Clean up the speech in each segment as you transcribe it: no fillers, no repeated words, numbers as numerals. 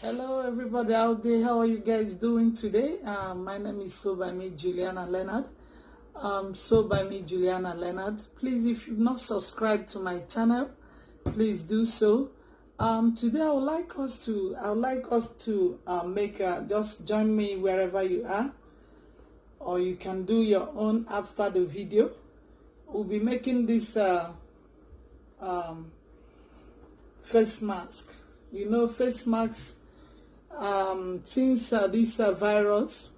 Hello everybody out there, how are you guys doing today? My name is So by me Juliana Leonard. Please, if you've not subscribed to my channel, please do so. Today I would like us to make just join me wherever you are, or you can do your own after the video. We'll be making this face mask. You know, face masks, since this virus,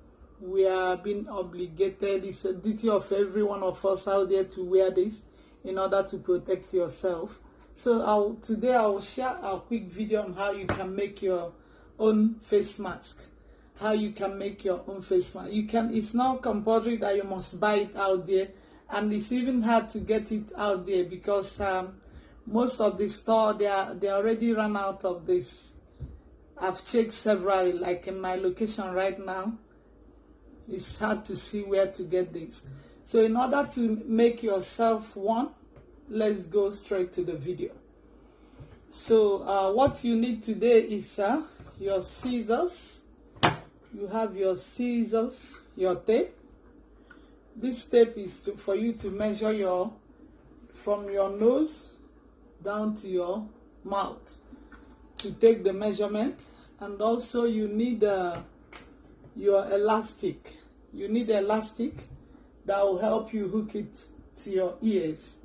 we are being obligated. It's a duty of every one of us out there to wear this in order to protect yourself. So today I will share a quick video on how you can make your own face mask. You can, it's not compulsory that you must buy it out there, and it's even hard to get it out there because most of the store they already run out of this. I've checked several, like in my location right now, it's hard to see where to get this. So in order to make yourself one, let's go straight to the video. So what you need today is your scissors. You have your scissors, your tape. This tape is for you to measure from your nose down to your mouth, to take the measurement. And also you need your elastic. You need elastic that will help you hook it to your ears.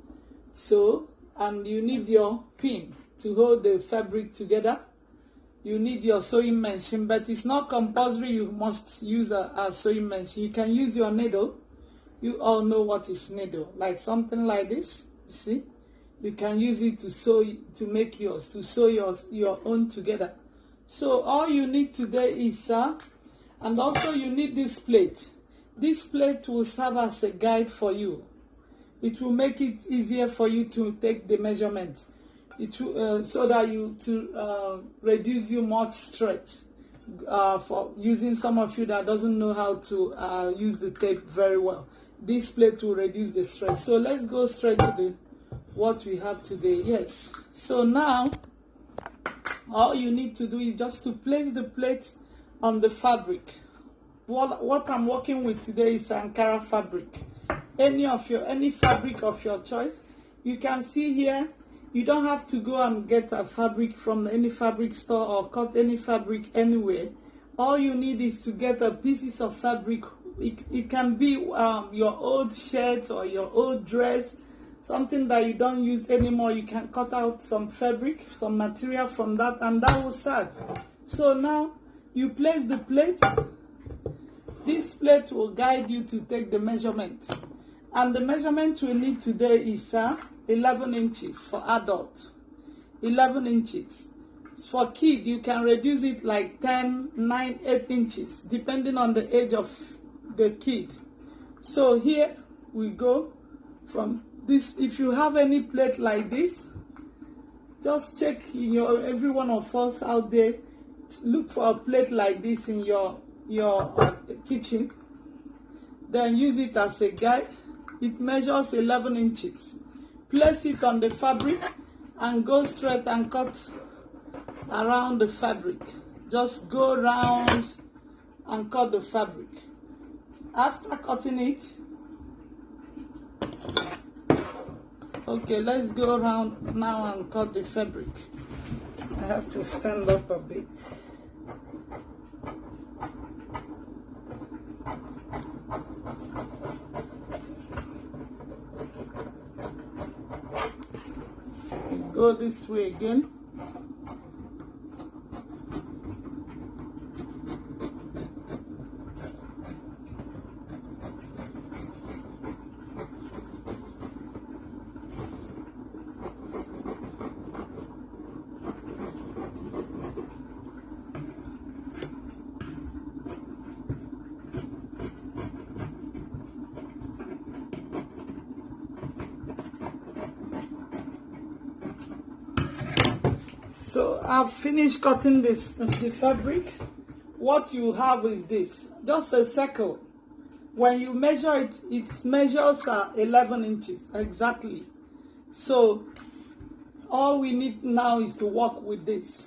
So, and you need your pin to hold the fabric together. You need your sewing machine, but it's not compulsory you must use a sewing machine. You can use your needle. You all know what is needle, like something like this. See, you can use it to sew, to make yours, to sew your own together. So all you need today is and also you need this plate. This plate will serve as a guide for you. It will make it easier for you to take the measurement. It will, so that reduce you much stress for using. Some of you that doesn't know how to use the tape very well. This plate will reduce the stress. So let's go straight to what we have today. Yes. So now all you need to do is just to place the plate on the fabric. What I'm working with today is Ankara fabric. Any fabric of your choice. You can see here, you don't have to go and get a fabric from any fabric store or cut any fabric anywhere. All you need is to get a pieces of fabric. It can be your old shirt or your old dress, something that you don't use anymore. You can cut out some fabric, some material from that, and that will serve. So now you place the plate. This plate will guide you to take the measurement. And the measurement we need today is 11 inches for adult. 11 inches. For kid, you can reduce it like 10, 9, 8 inches, depending on the age of the kid. So here we go from this. If you have any plate like this, just check every one of us out there, look for a plate like this in your kitchen, then use it as a guide. It measures 11 inches. Place it on the fabric and go straight and cut around the fabric. Just go around and cut the fabric. After cutting it, okay, let's go around now and cut the fabric. I have to stand up a bit. Go this way again. So I've finished cutting the fabric. What you have is this, just a circle. When you measure it, it measures 11 inches exactly. So all we need now is to work with this.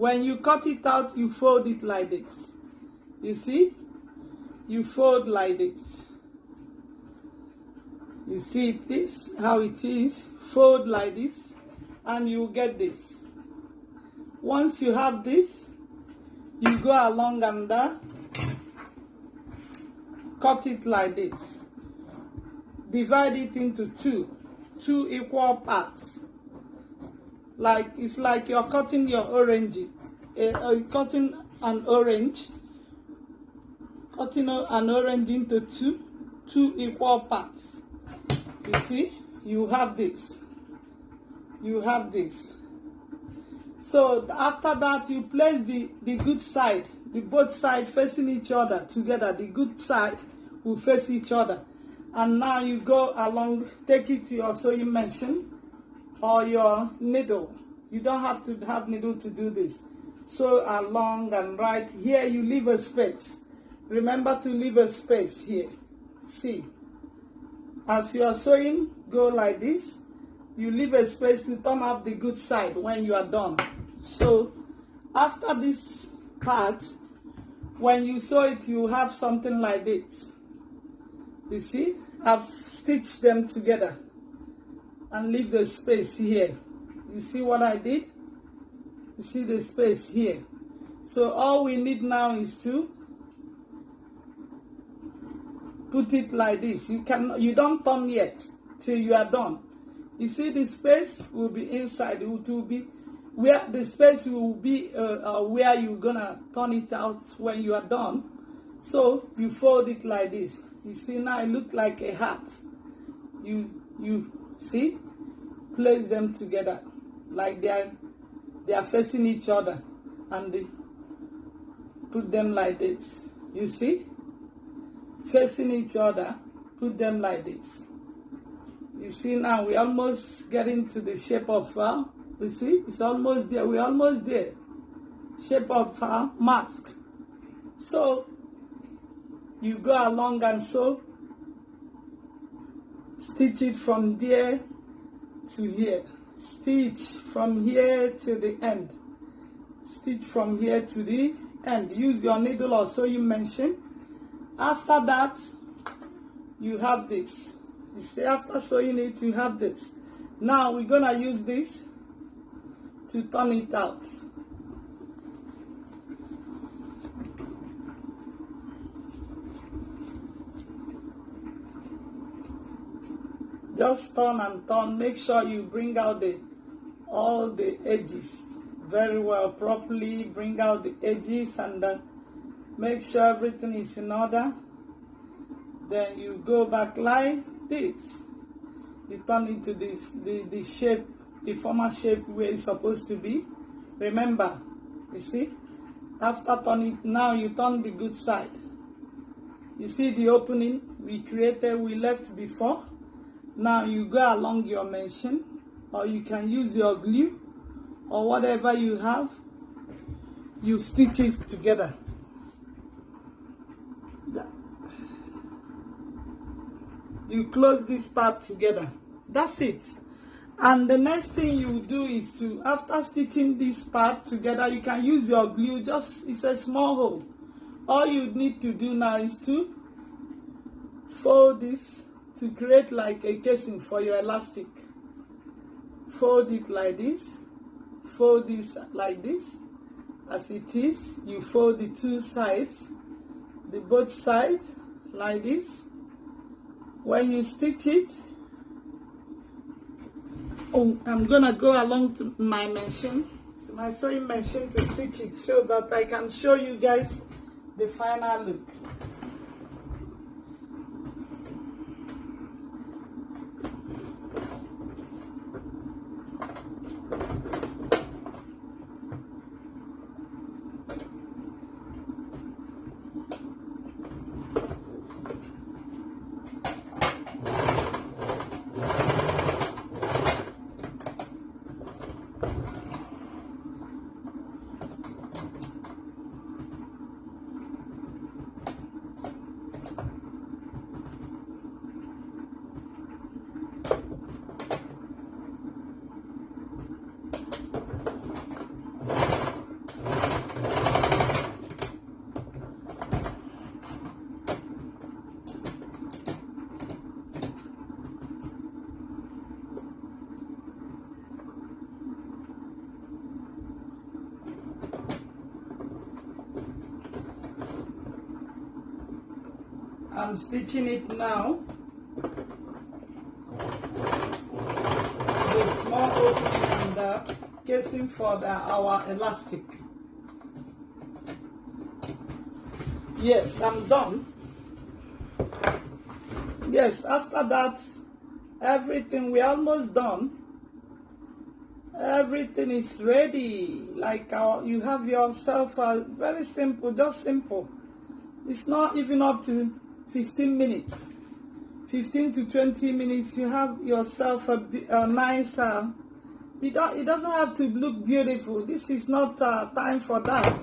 When you cut it out, you fold it like this. You see? You fold like this. You see this, how it is? Fold like this, and you get this. Once you have this, you go along and cut it like this. Divide it into two equal parts. Like it's like you're cutting your orange, cutting an orange into two equal parts. You see, you have this. You have this. So after that, you place the good side, the both sides facing each other together. The good side will face each other. And now you go along, take it to your sewing machine or your needle. You don't have to have needle to do this. Sew along and right here you leave a space. Remember to leave a space here. See, as you are sewing, go like this. You leave a space to turn up the good side when you are done. So after this part, when you sew it, you have something like this. You see, I've stitched them together and leave the space here. You see what I did? You see the space here. So all we need now is to put it like this. You don't turn yet till you are done. You see the space will be inside. It will be where the space will be where you're gonna turn it out when you are done. So you fold it like this. You see now it looks like a hat. You see, place them together like they are facing each other, and they put them like this. You see, facing each other, put them like this. You see now we're almost getting to the shape of you see, it's almost there. We're almost there. Shape of mask. So you go along and sew. Stitch it from there to here. Stitch from here to the end. Stitch from here to the end. Use your needle or sewing machine. After that, you have this. You see, after sewing it, you have this. Now we're gonna use this to turn it out. Just turn and turn. Make sure you bring out all the edges very well, properly. Bring out the edges and make sure everything is in order. Then you go back like this. You turn into the shape, the former shape where it's supposed to be. Remember, you see, after turning it, now you turn the good side. You see the opening we left before. Now you go along your machine, or you can use your glue or whatever you have. You stitch it together. You close this part together. That's it. And the next thing you do is to, after stitching this part together, you can use your glue. It's a small hole. All you need to do now is to fold this to create like a casing for your elastic. Fold it like this. Fold this like this. As it is, you fold the two sides, both sides like this. When you stitch it, I'm gonna go along to my machine, to my sewing machine, to stitch it so that I can show you guys the final look. I'm stitching it now. The small opening and the casing for our elastic. Yes, I'm done. Yes, after that, everything, we're almost done. Everything is ready. Like you have yourself very simple, just simple. It's not even up to 15 minutes. 15 to 20 minutes, you have yourself a nice, it doesn't have to look beautiful. This is not time for that.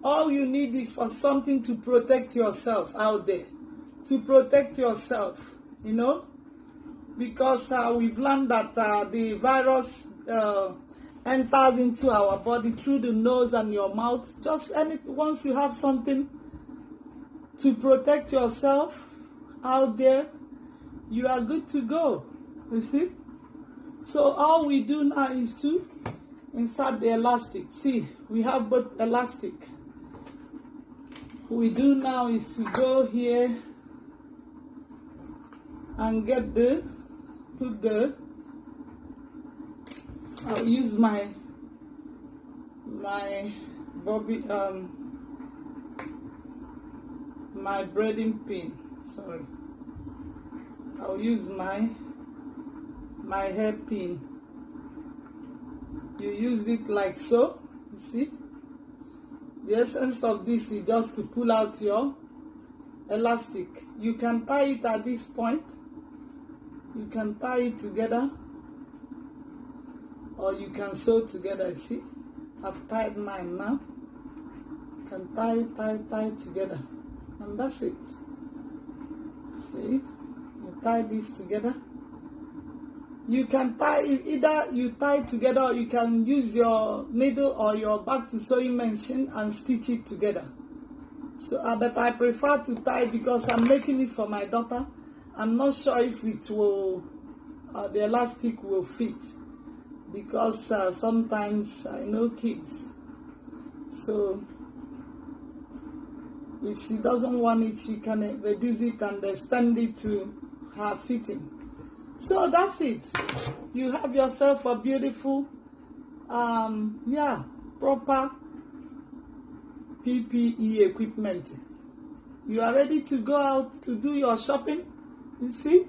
All you need is for something to protect yourself out there. To protect yourself, you know, because we've learned that the virus enters into our body through the nose and your mouth. Just once you have something to protect yourself out there, you are good to go, you see. So all we do now is to insert the elastic. See, we have both elastic. What we do now is to go here and I'll use my bobby, my braiding pin, sorry. I'll use my hair pin. You use it like so, you see. The essence of this is just to pull out your elastic. You can tie it at this point. You can tie it together, or you can sew together. You see, I've tied mine now. You can tie it together, and that's it. See, you tie this together. You can tie it, either you tie it together, or you can use your needle or your back to sewing machine and stitch it together. So, but I prefer to tie because I'm making it for my daughter. I'm not sure if it will, the elastic will fit, because sometimes I know kids. So if she doesn't want it, she can reduce it and extend it to her fitting. So that's it. You have yourself a beautiful, proper PPE equipment. You are ready to go out to do your shopping. You see,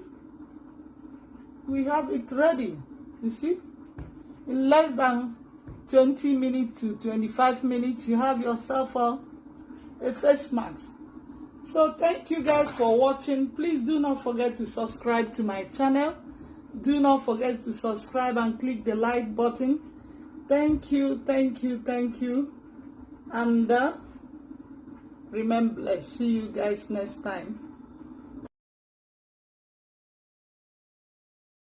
we have it ready. You see, in less than 20 minutes to 25 minutes, you have yourself a face mask. So thank you guys for watching. Please do not forget to subscribe to my channel. Do not forget to subscribe and click the like button. Thank you. And remember, see you guys next time.